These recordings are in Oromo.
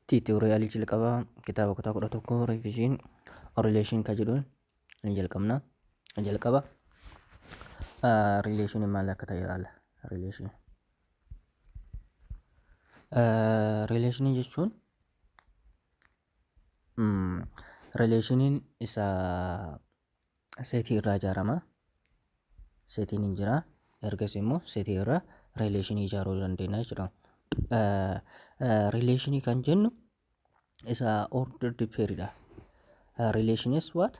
Tiitoriyaalii jalqabaa kitaaba kutaa 11 revision relation ka jedhuun ni jalqabna. Jalqaba relation maal akka ta'e ilaalla. Relation jechuun relationiin isa seetii irraa ijaarama. Seetiin hin jira. Ergas immoo seetii irraa relation ijaaruu dandeenya jechuudha. Relationii kan jennu isa ordered pair dha. Relation is what?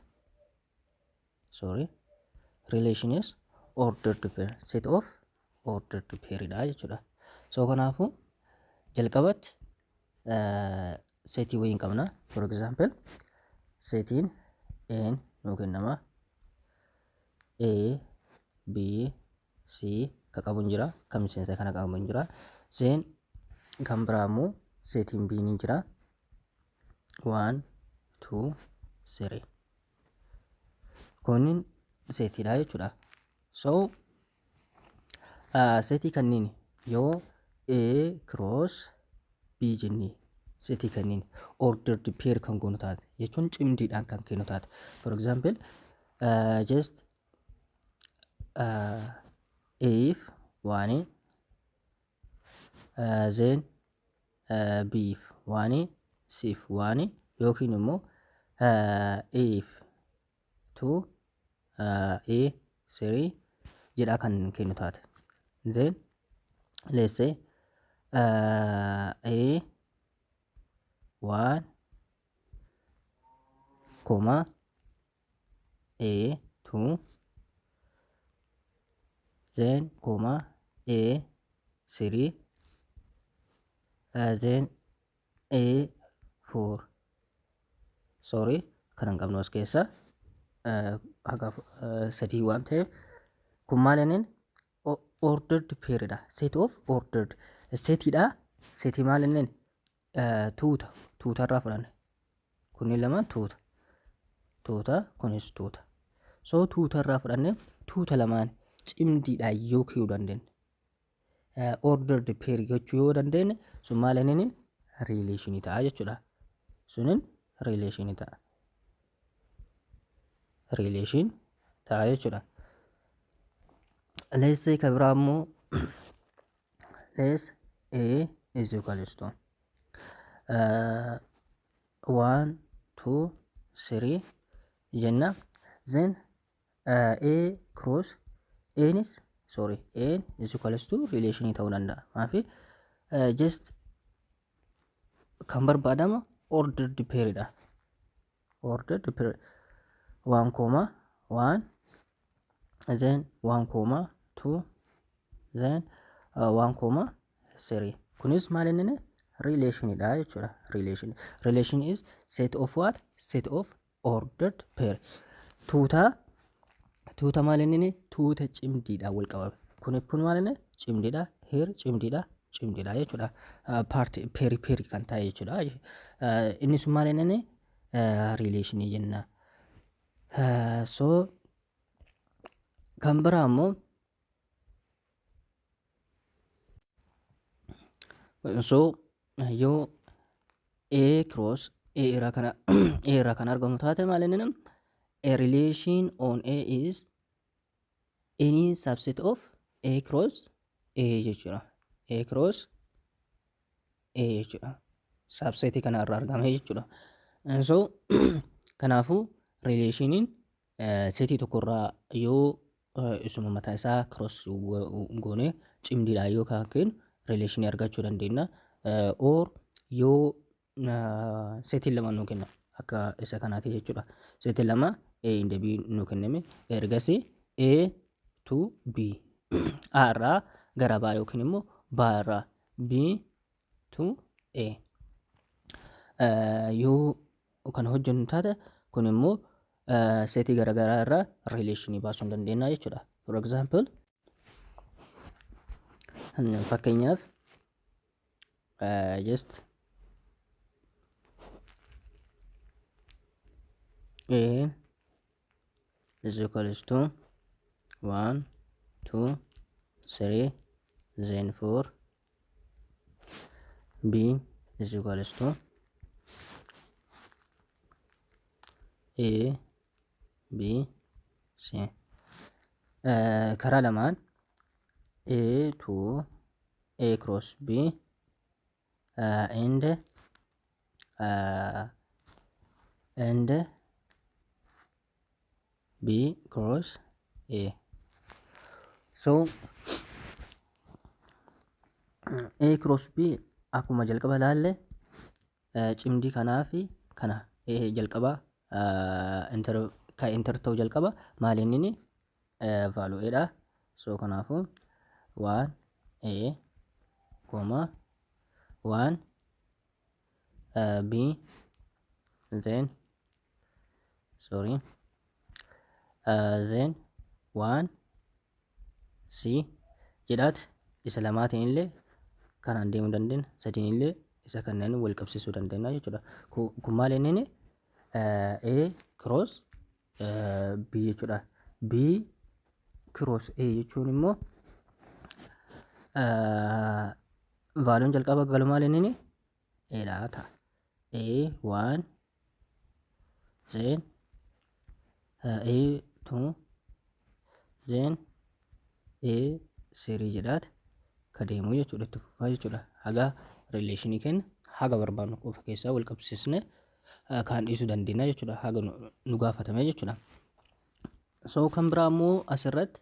Relation is ordered pair. Set of ordered pair dha jechuudha. So kanaafuu jalqabatti seetii wayii qabna. For example seetiin n nuu kennama. A, B, C ka qabu hin jira. Kan miseensa kana qabu hin jira. Then kan biraa immoo seetiin B ni jira. 1, 2, 3. Kunniin seetiidha jechuudha. So seetii kanneen yoo A cross B jennee seetii kanneen ordered pair kan goonu taate jechuun cimdiidhaan kan kennu taate. For example just if 1 then B if 1 C if 1 yookiin immoo if 2 A 3 jedhaa kan kennu taate. Then let's say A 1 comma A 2 then comma A 3 then A 4. Sorry kan hin qabnu as keessa haga sadii waan ta'eef kun maal jenneen ordered pair dha. Set of ordered seetii dha. Seetii maal jenneen tuuta irraa fudhanne. Kunniin lamaan tuuta kunis tuuta. So tuuta irraa fudhanne tuuta lamaan cimdiidhaan yoo ka'uu dandeenya. Ordered pair gochuu yoo dandeenye sun maal jenneen relationii ta'a jechuudha. Sunin relationii ta'a. Relation ta'a jechuudha. Let's say ka biraa immoo let's A is equals to 1, 2, 3 jenna. Then A cross N is equals to relationii ta'uu danda'a. Maafi just kan barbaadama ordered pair dha. Ordered pair 1 comma 1 then 1 comma 2 then 1 comma 3. Kunis maal jenneen relationii dha jechuudha. Relation is set of what? Set of ordered pair. Tuuta maal jenneen tuuta cimdiidhaan wal qabame. Kuniif kun maal jenneen cimdiidha. Here cimdiidha jechuudha. Pair kan ta'e jechuudha. Inni sun maal jenneen relationii jenna. So kan biraa immoo yoo A cross A irraa kan argamu taate maal jenneen a relation on A is any subset of A cross A jechuudha. A cross A jechuudha. Subsetii kana irraa argame jechuudha. So kanaafuu relationiin seetii tokkorraa yoo isuma mataa isaa cross goone cimdiidhaan yoo kan kennu relationii argachuu dandeenya. Or yoo seetiin lama nuu kenna akka isa kanaati jechuudha. Seetiin lama A and B nuu kenname ergasii A to B A irraa gara B yookiin immoo B irraa B to A yoo kan hojjennu taate kun immoo seetii garaagaraa irraa relationii baasuu dandeenya jechuudha. For example fakkeenyaaf just A is equals to 1, 2, 3, then 4. B is equals to A B C karaa lamaan A to A cross B and B cross A. So A cross B akkuma jalqaba ilaalle cimdii kanaa fi kana jalqaba inter ta'u jalqaba maaliin inni value A dha. So kanaafuu 1 A, 1 B, then 1 C jedhaat isa lamaatiin illee kanaan deemuu dandeenya, sadiin illee isa kanneen wal qabsiisuu dandeenya jechuudha. Kun maal inni A cross B jechuudha. B cross A jechuun immoo vaaliyoon jalqaba galu maal inni A dha ta'a. A1 then A2 then A3 jedhaat ka deemuu jechuudha, itti fufaa jechuudha. Haga rileeshinii kenna haga barbaadnu qofa keessaa wal qabsiisne kan dhiisuu dandeenya jechuudha, haga nu gaafatame jechuudha. So kan biraa immoo asirratti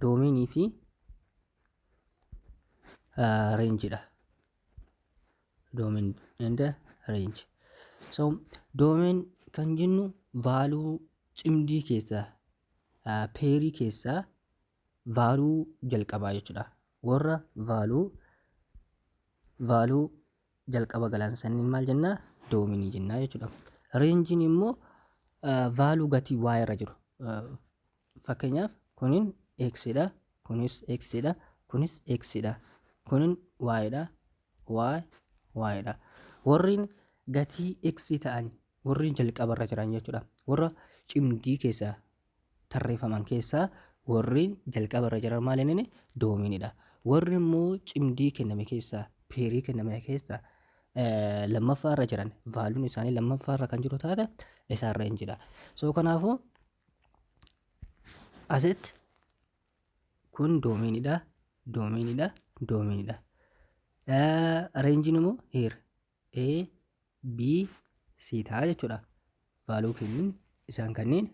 doominii fi reenjiidha. Domain and range. So domain kan jennu value cimdii keessaa peerii keessaa value jalqabaa jechuudha. Warra value jalqaba galan saniin maal jennaa dominii jennaa jechuudha. Rangein immoo value gatii y irra jiru. Fakkeenyaaf kunin x dha, kunis x dha, kunis x dha, kunin y dha, y dha. Warreen gatii x ta'an warreen jalqaba irra jiran jechuudha. Warra cimdii keessaa tarreeffaman keessaa warreen jalqaba irra jiran maal inni doominidha. Warri immoo cimdii kenname keessaa peerii kenname keessaa lammaffaa irra jiran vaaluun isaanii lammaffaa irra kan jiru taate isaan reenjidha. So kanaafuu asitti kun doominidha. Reenjiin immoo here A B C ta'a jechuudha. Vaaluu kennin isaan kanneen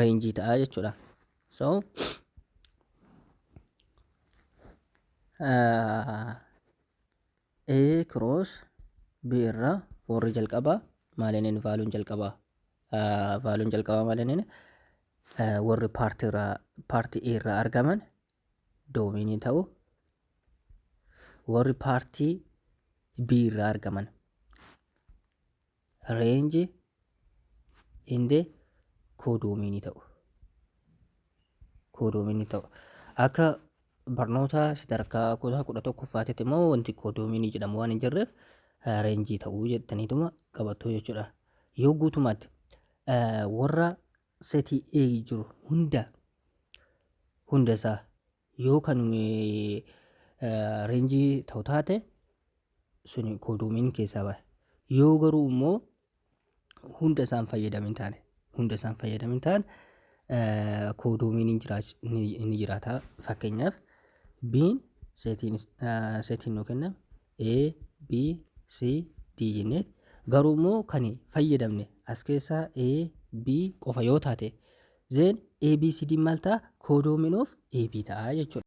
reenjii ta'a jechuudha. So A cross B irraa warri jalqabaa maaliin vaaluun jalqabaa maaliin warri paartii A irraa argaman doominii ta'u, warri paartii B irraa argaman reenji inde koodominii ta'u. Akka barnoota sadarkaa kutaa 11ffaatitti immoo wanti koodominii jedhamu waan hin jirreef reenjii ta'uu jettaniituma qabattu jechuudha. Yoo guutummaatti warra setii A jiru hunda isaa yoo kan reenjii ta'u taate suni koodominii keessaa ba'a. Yoo garuu immoo hunda isaan fayyadamin taane koodominiin ni jiraata. Fakkeenyaaf B'n setiin nuu kenna A B C D jennee garuu immoo kan fayyadamne as keessaa A B qofa yoo taate then A B C D maal ta'a koodomin of A B ta'a jechuudha.